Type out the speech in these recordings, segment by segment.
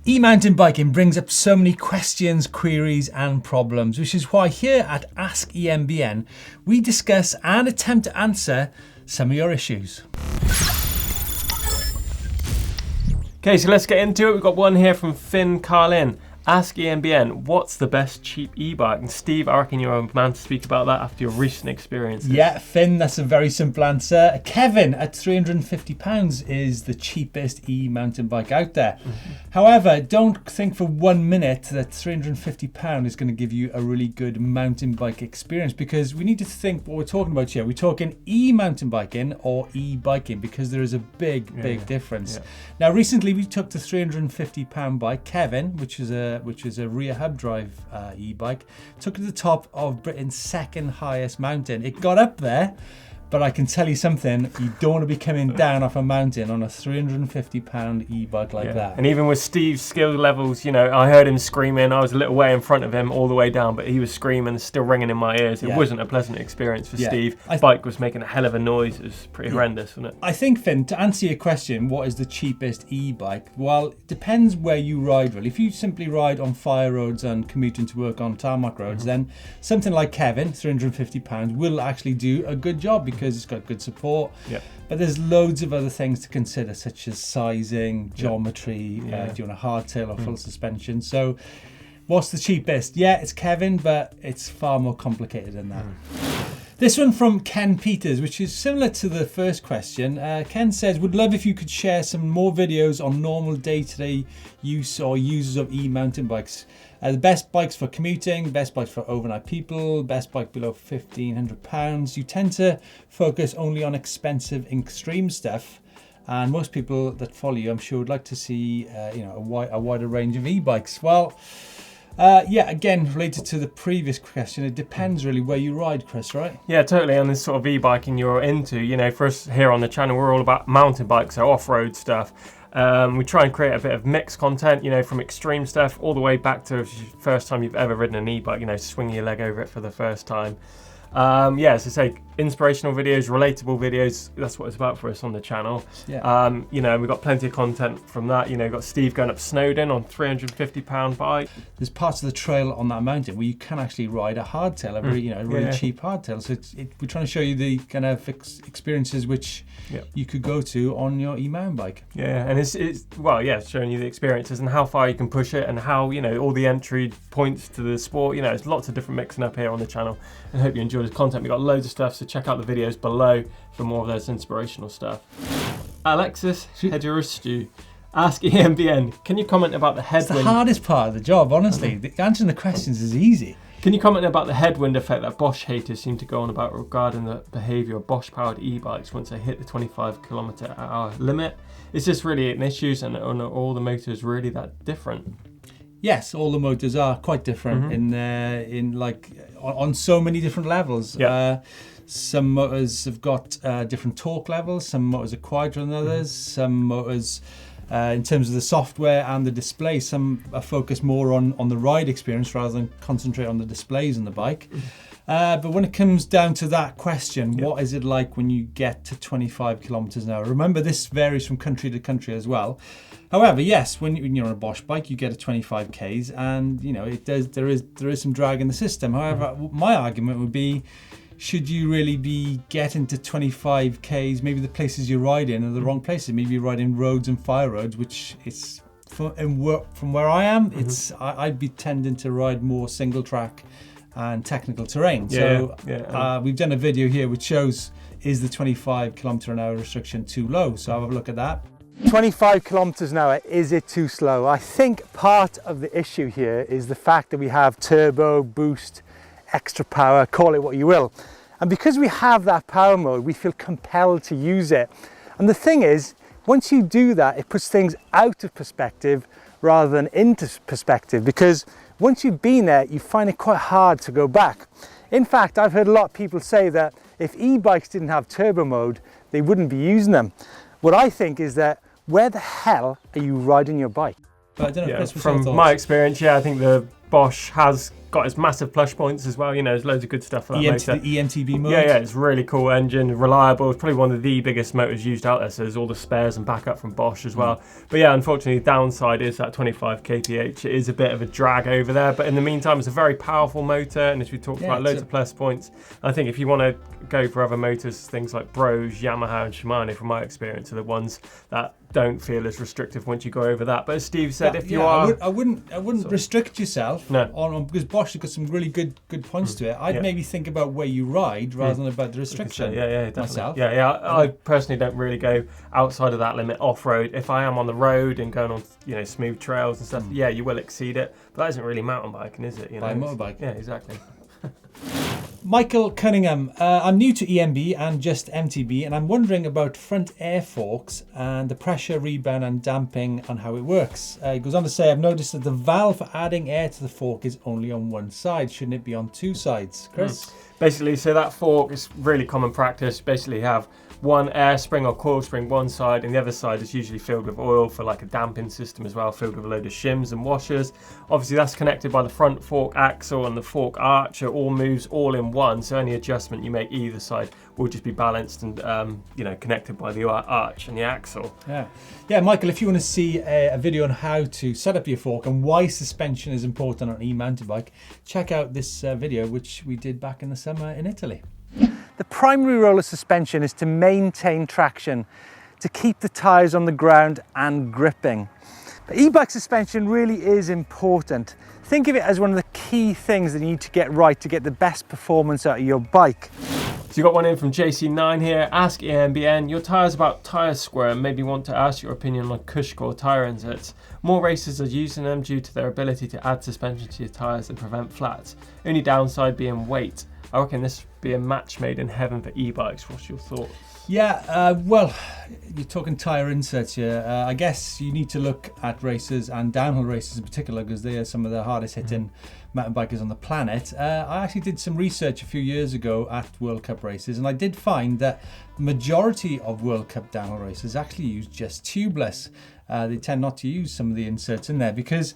E-mountain biking brings up so many questions, queries and problems, which is why here at Ask EMBN, we discuss and attempt to answer some of your issues. Okay, so let's get into it. We've got one here from Finn Carlin. Ask EMBN, what's the best cheap e-bike? And Steve, I reckon you're a man to speak about that after your recent experiences. Yeah, Finn, that's a very simple answer. Kevin, at £350 is the cheapest e-mountain bike out there. However, don't think for 1 minute that £350 is going to give you a really good mountain bike experience, because we need to think what we're talking about here. We're talking e-mountain biking or e-biking, because there is a big difference. Yeah. Now, recently we took the £350 bike, Kevin, which is a rear hub drive e-bike, took it to the top of Britain's second highest mountain. It got up there, but I can tell you something, you don't want to be coming down off a mountain on a £350 e-bike like that. And even with Steve's skill levels, you know, I heard him screaming. I was a little way in front of him all the way down, but he was screaming, still ringing in my ears. It wasn't a pleasant experience for Steve. The bike was making a hell of a noise. It was pretty horrendous, wasn't it? I think, Finn, to answer your question, what is the cheapest e-bike? Well, it depends where you ride, really. If you simply ride on fire roads and commuting to work on tarmac roads, then something like Kevin, £350, will actually do a good job, because it's got good support. But there's loads of other things to consider, such as sizing, geometry, do you want a hardtail or full suspension? So what's the cheapest? Yeah, it's Kevin, but it's far more complicated than that. This one from Ken Peters, which is similar to the first question. Ken says, would love if you could share some more videos on normal day-to-day use or users of e-mountain bikes. The best bikes for commuting, best bikes for overnight people, best bike below £1,500. You tend to focus only on expensive, extreme stuff. And most people that follow you, I'm sure, would like to see a wider range of e-bikes. Well, again, related to the previous question, it depends really where you ride, Chris, right? Yeah, totally. On this sort of e-biking you're into, you know, for us here on the channel, we're all about mountain bikes, so off-road stuff. We try and create a bit of mixed content, you know, from extreme stuff all the way back to the first time you've ever ridden an e-bike, you know, swinging your leg over it for the first time. So say inspirational videos, relatable videos, that's what it's about for us on the channel. You know, we've got plenty of content from that. You know, we've got Steve going up Snowdon on £350 bike. There's parts of the trail on that mountain where you can actually ride a hardtail, a very, really cheap hardtail. So we're trying to show you the kind of experiences which you could go to on your e-mountain bike. Yeah, and it's showing you the experiences and how far you can push it, and how, you know, all the entry points to the sport. You know, there's lots of different mixing up here on the channel, and I hope you enjoy the content. We've got loads of stuff, so check out the videos below for more of those inspirational stuff. Alexis Hedgerustu, Ask EMBN, can you comment about the headwind? It's the hardest part of the job, honestly. Answering the questions is easy. Can you comment about the headwind effect that Bosch haters seem to go on about regarding the behaviour of Bosch-powered e-bikes once they hit the 25 km/h limit? Is this really an issue, and are all the motors really that different? Yes, all the motors are quite different on so many different levels. Some motors have got different torque levels. Some motors are quieter than others. Some motors, in terms of the software and the display, some are focused more on the ride experience rather than concentrate on the displays on the bike. But when it comes down to that question, what is it like when you get to 25 kilometers an hour? Remember, this varies from country to country as well. However, yes, when you're on a Bosch bike, you get a 25 k's, and you know there is some drag in the system. However, my argument would be, should you really be getting to 25 k's? Maybe the places you ride in are the wrong places. Maybe you ride in roads and fire roads, which is from where I am. I'd be tending to ride more single track and technical terrain. We've done a video here which shows, is the 25 km/h restriction too low? So have a look at that. 25 kilometers an hour, is it too slow? I think part of the issue here is the fact that we have turbo, boost, extra power, call it what you will. And because we have that power mode, we feel compelled to use it. And the thing is, once you do that, it puts things out of perspective rather than into perspective, because once you've been there, you find it quite hard to go back. In fact, I've heard a lot of people say that if e-bikes didn't have turbo mode, they wouldn't be using them. What I think is that, where the hell are you riding your bike? But I don't know if Chris, what's your From thoughts? my experience, I think the Bosch has got its massive plush points as well. There's loads of good stuff for that motor. The eMTB mode? Yeah, it's a really cool engine, reliable. It's probably one of the biggest motors used out there, so there's all the spares and backup from Bosch as well. But yeah, unfortunately, the downside is that 25 kph. It is a bit of a drag over there, but in the meantime, it's a very powerful motor, and as we talked about, loads of plus points. I think if you want to go for other motors, things like Bosch, Yamaha and Shimano, from my experience, are the ones that don't feel as restrictive once you go over that. But as Steve said, if you are... I wouldn't restrict yourself on because Bosch has got some really good points to it. I'd maybe think about where you ride rather than about the restriction. Definitely. Myself. I personally don't really go outside of that limit off-road. If I am on the road and going on smooth trails and stuff, you will exceed it. But that isn't really mountain biking, is it? By motorbike. Yeah, exactly. Michael Cunningham, I'm new to EMB and just MTB, and I'm wondering about front air forks and the pressure, rebound and damping and how it works. He goes on to say, I've noticed that the valve for adding air to the fork is only on one side. Shouldn't it be on two sides? Chris? Basically, so that fork is really common practice. Basically have one air spring or coil spring one side, and the other side is usually filled with oil for like a damping system as well, filled with a load of shims and washers. Obviously that's connected by the front fork axle and the fork arch. It all moves all in one, so any adjustment you make either side will just be balanced and connected by the arch and the axle. Yeah, Michael, if you want to see a video on how to set up your fork and why suspension is important on an e-mountain bike, check out this video which we did back in the summer in Italy. The primary role of suspension is to maintain traction, to keep the tyres on the ground and gripping. But e-bike suspension really is important. Think of it as one of the key things that you need to get right to get the best performance out of your bike. So you got one in from JC9 here. Ask EMBN, your tyres about tyre square, and maybe want to ask your opinion on Cushcore tyre inserts. More racers are using them due to their ability to add suspension to your tyres and prevent flats. Only downside being weight. I reckon this would be a match made in heaven for e-bikes. What's your thoughts? Yeah, well, you're talking tyre inserts here. I guess you need to look at racers and downhill racers in particular because they are some of the hardest hitting mountain bikers on the planet. I actually did some research a few years ago at World Cup races, and I did find that the majority of World Cup downhill racers actually use just tubeless. They tend not to use some of the inserts in there because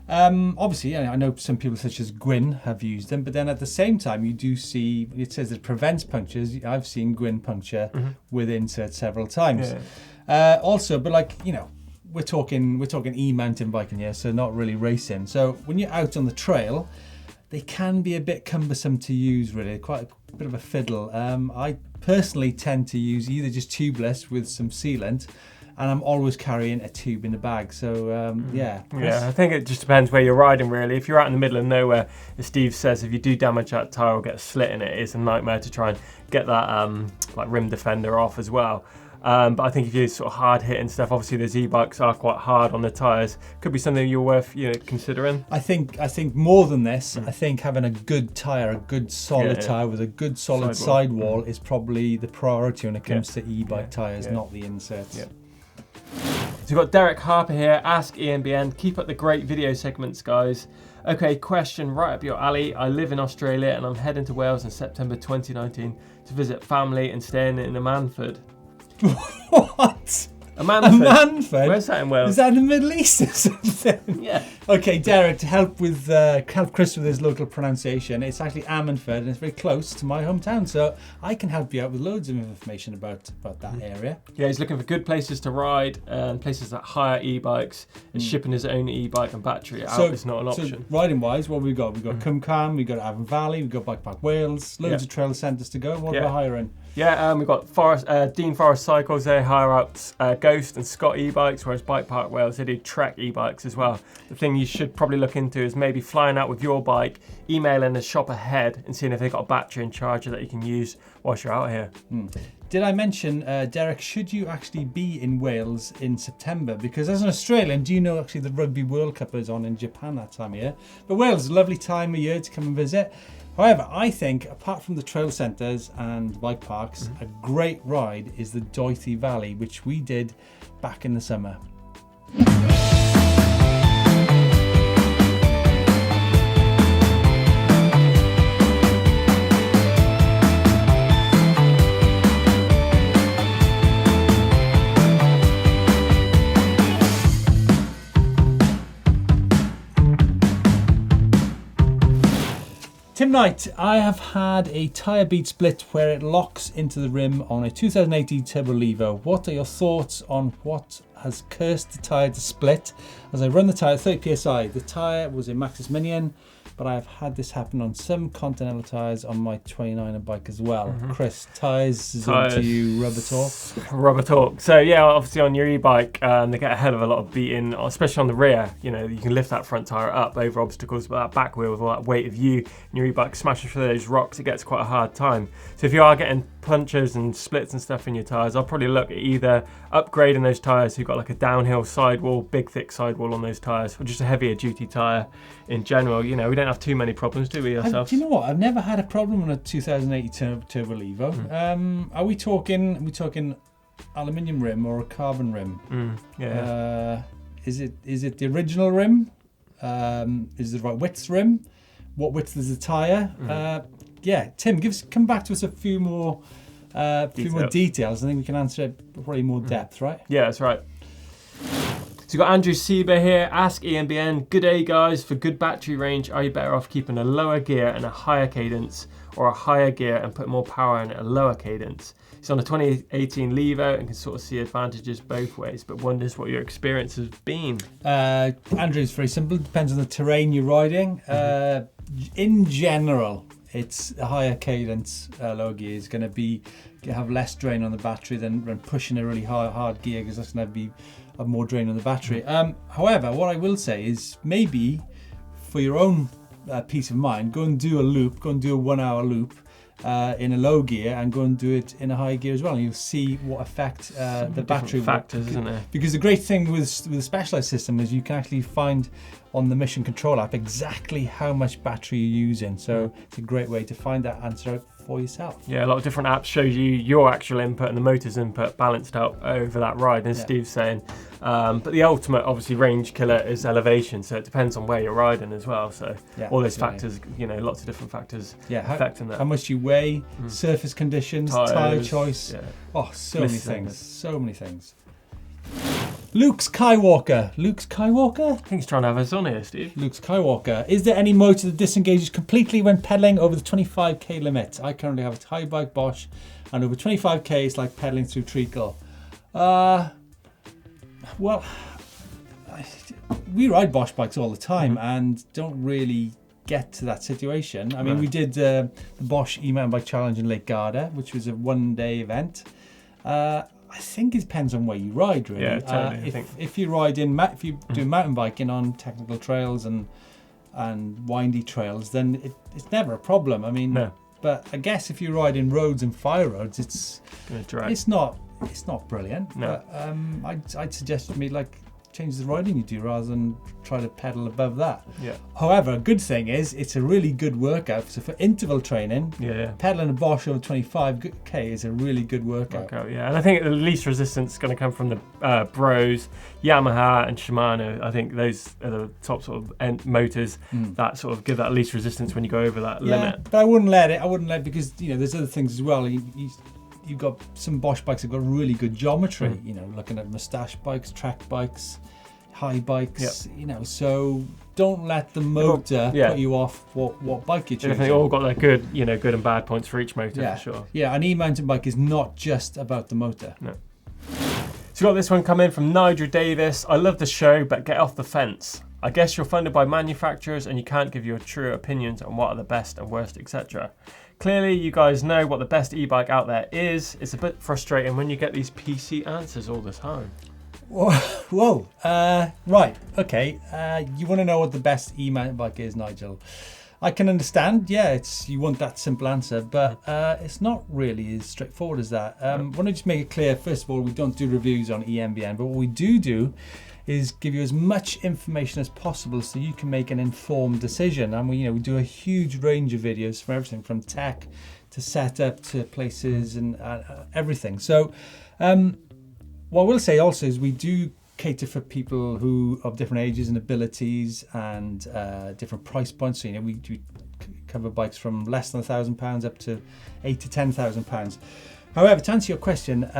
obviously, I know some people such as Gwyn have used them, but then at the same time you do see, it says it prevents punctures. I've seen Gwyn puncture with inserts several times. Also, but we're talking e-mountain biking here, so not really racing. So when you're out on the trail, they can be a bit cumbersome to use, really, quite a bit of a fiddle. I personally tend to use either just tubeless with some sealant, and I'm always carrying a tube in the bag. So Yeah, I think it just depends where you're riding, really. If you're out in the middle of nowhere, as Steve says, if you do damage that tyre or get a slit in it, it's a nightmare to try and get that rim defender off as well. But I think if you're sort of hard hitting stuff, obviously those e-bikes are quite hard on the tyres. Could be something you're worth considering. I think more than this, I think having a good tyre, a good solid tyre with a good solid sidewall is probably the priority when it comes to e-bike tyres, not the inserts. So we've got Derek Harper here, Ask EMBN, keep up the great video segments, guys. Okay, question right up your alley. I live in Australia and I'm heading to Wales in September 2019 to visit family and staying in a Manford. What? A Manford? A Manford? Where's that in Wales? Is that in the Middle East or something? Yeah. Okay, Derek, to help Chris with his local pronunciation, it's actually Ammanford and it's very close to my hometown, so I can help you out with loads of information about that area. Yeah, he's looking for good places to ride and places that hire e-bikes and shipping his own e-bike and battery out is not an option. So riding wise, what have we got? We've got Cwmcarn, we've got Avon Valley, we've got Bike Park Wales, loads of trail centres to go. What about hiring? Yeah, we've got Dean Forest Cycles. They hire out Ghost and Scott e-bikes, whereas Bike Park Wales, they do Trek e-bikes as well. The thing you should probably look into is maybe flying out with your bike, emailing the shop ahead and seeing if they've got a battery and charger that you can use whilst you're out here. Did I mention, Derek, should you actually be in Wales in September? Because as an Australian, do you know actually the Rugby World Cup is on in Japan that time of year? But Wales is a lovely time of year to come and visit. However, I think, apart from the trail centres and bike parks, a great ride is the Doithy Valley, which we did back in the summer. Tim Knight, I have had a tyre bead split where it locks into the rim on a 2018 Turbo Levo. What are your thoughts on what has cursed the tyre to split? As I run the tyre 30 psi, the tyre was a Maxxis Minion, but I have had this happen on some Continental tyres on my 29er bike as well. Chris, tyres is on to you, rubber talk. Rubber talk. So yeah, obviously on your e-bike, they get a hell of a lot of beating, especially on the rear. You know, you can lift that front tyre up over obstacles, but that back wheel with all that weight of you and your e-bike smashing through those rocks, it gets quite a hard time. So if you are getting punctures and splits and stuff in your tyres, I'll probably look at either upgrading those tyres who've got like a downhill sidewall, big thick sidewall on those tyres, or just a heavier duty tyre in general. You know, we don't have too many problems, do we, ourselves? Do you know what? I've never had a problem on a 2018 Turbo Levo. Are we talking aluminium rim or a carbon rim? Is it the original rim? Is it the right width rim? What width is the tyre? Yeah, Tim, come back to us a few more details. I think we can answer it probably more depth, right? Yeah, that's right. So you've got Andrew Sieber here. Ask EMBN. Good day, guys. For good battery range, are you better off keeping a lower gear and a higher cadence, or a higher gear and put more power in at a lower cadence? He's on a 2018 Levo and can sort of see advantages both ways, but wonders what your experience has been. Andrew, it's very simple. It depends on the terrain you're riding. In general, it's a higher cadence lower gear is going to have less drain on the battery than pushing a really hard gear, because that's going to have more drain on the battery. However, what I will say is maybe for your own peace of mind, go and do a 1 hour loop in a low gear and go and do it in a high gear as well, and you'll see what effect the battery factors, isn't it? Because the great thing with the Specialized system is you can actually find on the Mission Control app exactly how much battery you're using, so it's a great way to find that answer out for yourself. Yeah, a lot of different apps show you your actual input and the motor's input balanced out over that ride, as Steve's saying. But the ultimate, obviously, range killer is elevation, so it depends on where you're riding as well. So all those factors, lots of different factors affecting that. How much you weigh, surface conditions, tyre choice. Yeah. Oh, so many things. Luke Skywalker. I think he's trying to have us on here, Steve. Luke Skywalker. Is there any motor that disengages completely when pedaling over the 25k limit? I currently have a tie bike Bosch, and over 25k it's like pedaling through treacle. Well, we ride Bosch bikes all the time and don't really get to that situation. I mean, we did the Bosch e-mountain bike challenge in Lake Garda, which was a 1-day event. I think it depends on where you ride, really. Yeah, totally. If you ride if you do mountain biking on technical trails and windy trails, then it's never a problem. I mean, but I guess if you ride in roads and fire roads, it's not brilliant. No. But I'd suggest to me change the riding you do rather than try to pedal above that. Yeah. However, a good thing is it's a really good workout. So for interval training, pedaling a Bosch over 25k is a really good workout. And I think the least resistance is going to come from the Bros, Yamaha and Shimano. I think those are the top sort of motors that sort of give that least resistance when you go over that limit. But I wouldn't let it because there's other things as well. You've got some Bosch bikes that have got really good geometry, looking at moustache bikes, track bikes, high bikes, so don't let the motor put you off what bike you're choosing. They've all got their good and bad points for each motor, for sure. Yeah, an e-mountain bike is not just about the motor. No. So we got this one come in from Nigel Davis. I love the show, but get off the fence. I guess you're funded by manufacturers and you can't give your true opinions on what are the best and worst, etc. Clearly, you guys know what the best e-bike out there is. It's a bit frustrating when you get these PC answers all the time. Whoa. Right. Okay. You want to know what the best e-mountain bike is, Nigel? I can understand. Yeah, you want that simple answer, but it's not really as straightforward as that. I want to just make it clear. First of all, we don't do reviews on eMBN, but what we do is give you as much information as possible so you can make an informed decision. And we do a huge range of videos from everything from tech to setup to places and everything. So what I will say also is we do cater for people who of different ages and abilities and different price points. So we do cover bikes from less than £1,000 up to £8,000 to £10,000. However, to answer your question,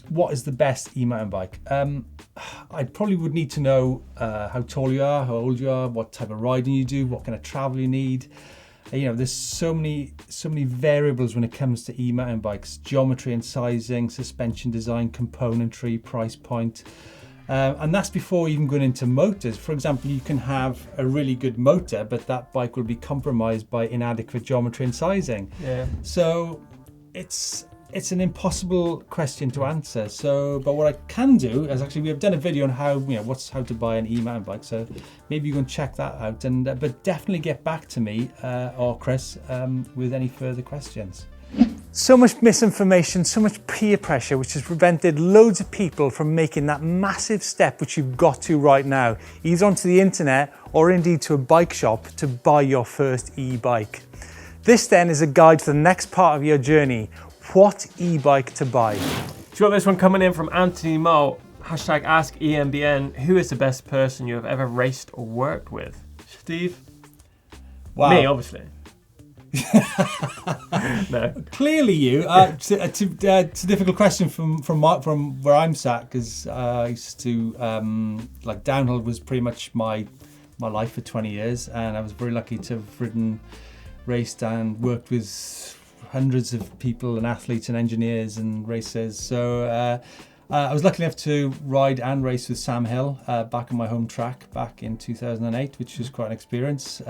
what is the best e-mountain bike? I probably would need to know how tall you are, how old you are, what type of riding you do, what kind of travel you need. There's so many variables when it comes to e-mountain bikes: geometry and sizing, suspension design, componentry, price point. And that's before even going into motors. For example, you can have a really good motor, but that bike will be compromised by inadequate geometry and sizing. Yeah. So it's an impossible question to answer. But what I can do is actually, we have done a video on how to buy an e-mountain bike. So maybe you can check that out, but definitely get back to me or Chris with any further questions. So much misinformation, so much peer pressure, which has prevented loads of people from making that massive step which you've got to right now, either onto the internet or indeed to a bike shop to buy your first e-bike. This then is a guide to the next part of your journey: what e-bike to buy. So got this one coming in from Anthony Mole, hashtag Ask EMBN. Who is the best person you have ever raced or worked with? Steve? Wow. Me, obviously. No. Clearly you. It's a difficult question from where I'm sat, because I used to downhill was pretty much my life for 20 years, and I was very lucky to have raced and worked with hundreds of people and athletes and engineers and racers. So I was lucky enough to ride and race with Sam Hill back on my home track back in 2008, which was quite an experience.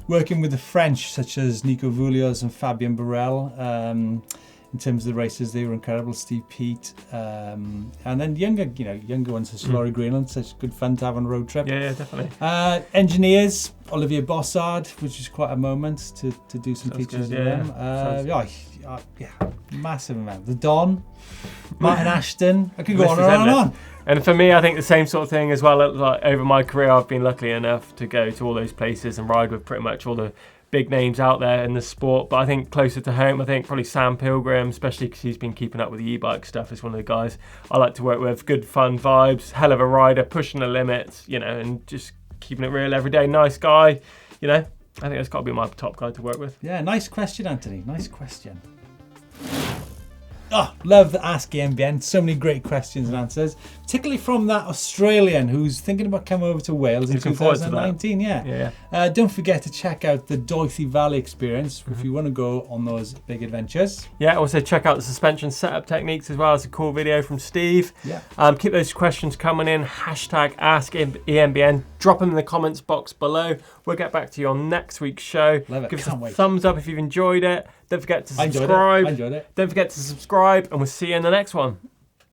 Working with the French, such as Nico Voulios and Fabien Barel, in terms of the races, they were incredible. Steve Peat, and then younger ones, such as Laurie Greenland, such good fun to have on a road trip. Yeah, definitely. Engineers, Olivier Bossard, which is quite a moment to do some features with them. Massive amount. The Don, Martin Ashton. I could go on and on. And for me, I think the same sort of thing as well. Like, over my career, I've been lucky enough to go to all those places and ride with pretty much all the big names out there in the sport. But I think closer to home, I think probably Sam Pilgrim, especially because he's been keeping up with the e-bike stuff, is one of the guys I like to work with. Good fun vibes, hell of a rider, pushing the limits, and just keeping it real every day. Nice guy, I think that's got to be my top guy to work with. Yeah, nice question, Anthony. Nice question. Oh, love the Ask EMBN. So many great questions and answers, particularly from that Australian who's thinking about coming over to Wales in 2019. Yeah. Don't forget to check out the Dorothy Valley experience if you want to go on those big adventures. Yeah, also check out the suspension setup techniques as well. It's a cool video from Steve. Yeah. Keep those questions coming in. Hashtag Ask EMBN. Drop them in the comments box below. We'll get back to you on next week's show. Love it. Give us a thumbs up if you've enjoyed it. Don't forget to subscribe. I enjoyed it. Don't forget to subscribe, and we'll see you in the next one.